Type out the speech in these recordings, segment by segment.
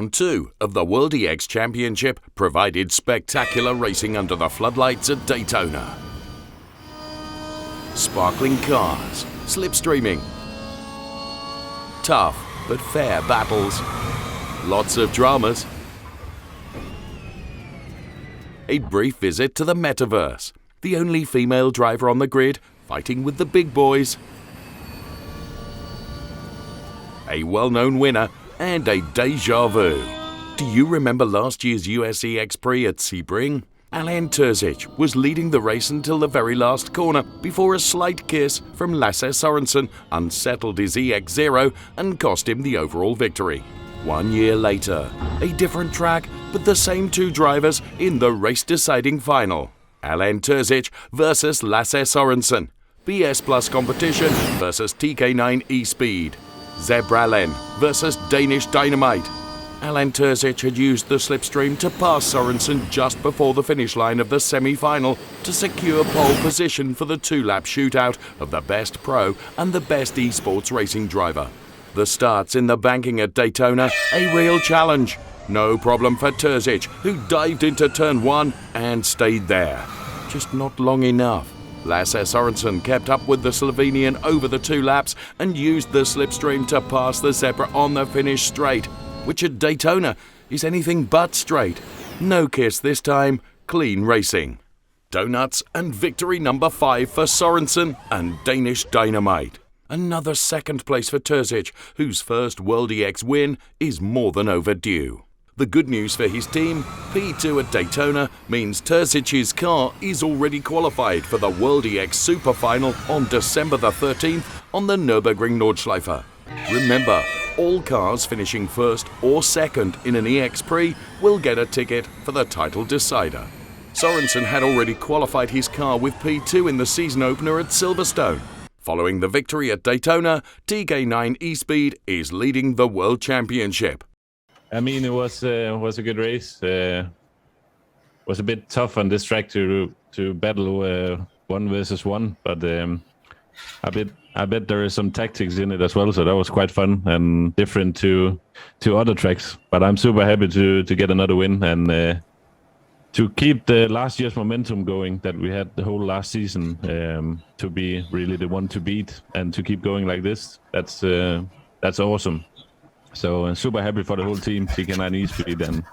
Round 2 of the World EX Championship provided spectacular racing under the floodlights at Daytona. Sparkling cars, slipstreaming, tough but fair battles, lots of dramas, a brief visit to the metaverse, the only female driver on the grid fighting with the big boys, a well-known winner, and a déjà-vu. Do you remember last year's US EX Prix at Sebring? Alain Terzic was leading the race until the very last corner before a slight kiss from Lasse Sorensen unsettled his EX0 and cost him the overall victory. 1 year later, a different track but the same two drivers in the race-deciding final. Alain Terzic versus Lasse Sorensen. BS Plus competition versus TK9 eSpeed. Zebralen versus Danish Dynamite. Alain Terzic had used the slipstream to pass Sorensen just before the finish line of the semi-final to secure pole position for the two-lap shootout of the best pro and the best esports racing driver. The starts in the banking at Daytona, a real challenge. No problem for Terzic, who dived into turn 1 and stayed there. Just not long enough. Lasse Sorensen kept up with the Slovenian over the 2 laps and used the slipstream to pass the zebra on the finish straight, which at Daytona is anything but straight. No kiss this time, clean racing. Donuts and victory number 5 for Sorensen and Danish Dynamite. Another second place for Terzic, whose first World EX win is more than overdue. The good news for his team, P2 at Daytona, means Terzic's car is already qualified for the World EX Super Final on December the 13th on the Nürburgring Nordschleife. Remember, all cars finishing first or second in an EX Prix will get a ticket for the title decider. Sorensen had already qualified his car with P2 in the season opener at Silverstone. Following the victory at Daytona, TK9 eSpeed is leading the World Championship. I mean, it was a good race. Was a bit tough on this track to battle 1 versus 1, but I bet there is some tactics in it as well. So that was quite fun and different to other tracks. But I'm super happy to get another win and to keep the last year's momentum going that we had the whole last season. To be really the one to beat and to keep going like this. That's awesome. So I'm super happy for the whole team, TK9 eSpeed. And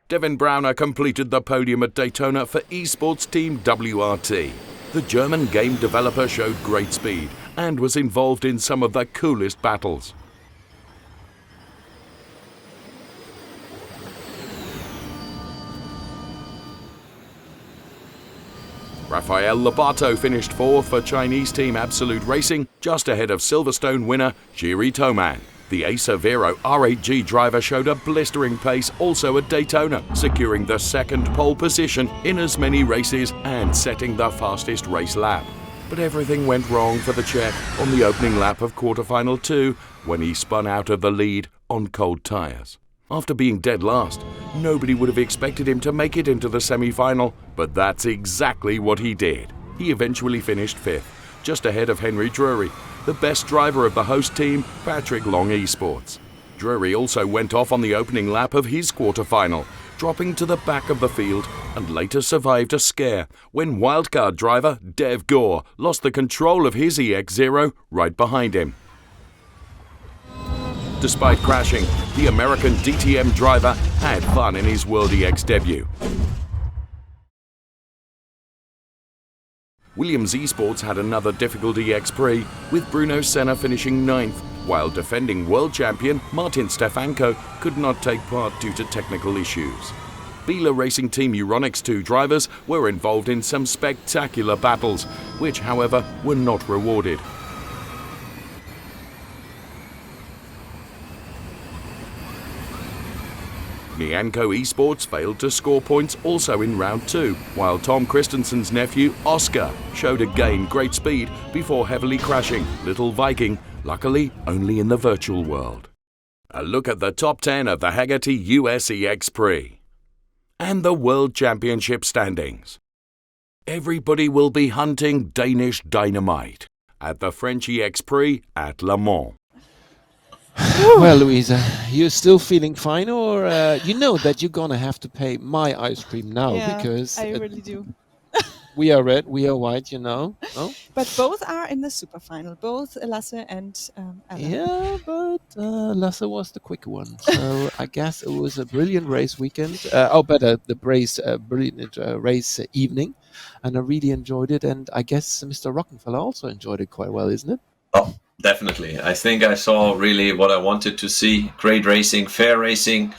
Devin Browner completed the podium at Daytona for esports team WRT. The German game developer showed great speed and was involved in some of the coolest battles. Rafael Lobato finished 4th for Chinese team Absolute Racing, just ahead of Silverstone winner Jiri Toman. The Acer Vero R8G driver showed a blistering pace also at Daytona, securing the second pole position in as many races and setting the fastest race lap. But everything went wrong for the Czech on the opening lap of quarterfinal 2 when he spun out of the lead on cold tyres. After being dead last, nobody would have expected him to make it into the semi-final, but that's exactly what he did. He eventually finished 5th, just ahead of Henry Drury, the best driver of the host team, Patrick Long Esports. Drury also went off on the opening lap of his quarterfinal, dropping to the back of the field and later survived a scare when wildcard driver Dev Gore lost the control of his EX0 right behind him. Despite crashing, the American DTM driver had fun in his World EX debut. Williams Esports had another difficult EX Prix, with Bruno Senna finishing 9th, while defending world champion Martin Stefanko could not take part due to technical issues. Biela Racing Team Euronics 2 drivers were involved in some spectacular battles, which, however, were not rewarded. Nianco Esports failed to score points also in round 2, while Tom Christensen's nephew, Oscar, showed again great speed before heavily crashing Little Viking, luckily only in the virtual world. A look at the top 10 of the Haggerty US EX Prix. And the World Championship standings. Everybody will be hunting Danish Dynamite at the French EX Prix at Le Mans. Well, Louisa, you're still feeling fine, or you know that you're gonna have to pay my ice cream now Yeah, because I really do. we are red, we are white, No. But both are in the super final, both Lasse and Alan. Yeah, but Lasse was the quicker one, so I guess it was a brilliant race weekend. Brilliant race evening, and I really enjoyed it. And I guess Mr. Rockenfeller also enjoyed it quite well, isn't it? Oh, definitely. I think I saw really what I wanted to see. Great racing, fair racing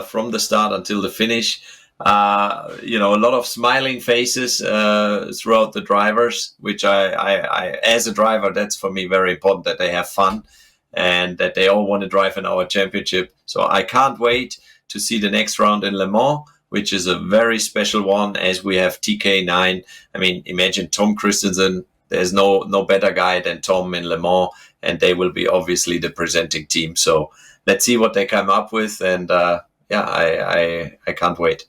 from the start until the finish. A lot of smiling faces throughout the drivers, which I, as a driver, that's for me very important, that they have fun and that they all want to drive in our championship. So I can't wait to see the next round in Le Mans, which is a very special one, as we have TK9. I mean, imagine Tom Christensen. There's no better guy than Tom in Le Mans, and they will be obviously the presenting team. So let's see what they come up with, and I can't wait.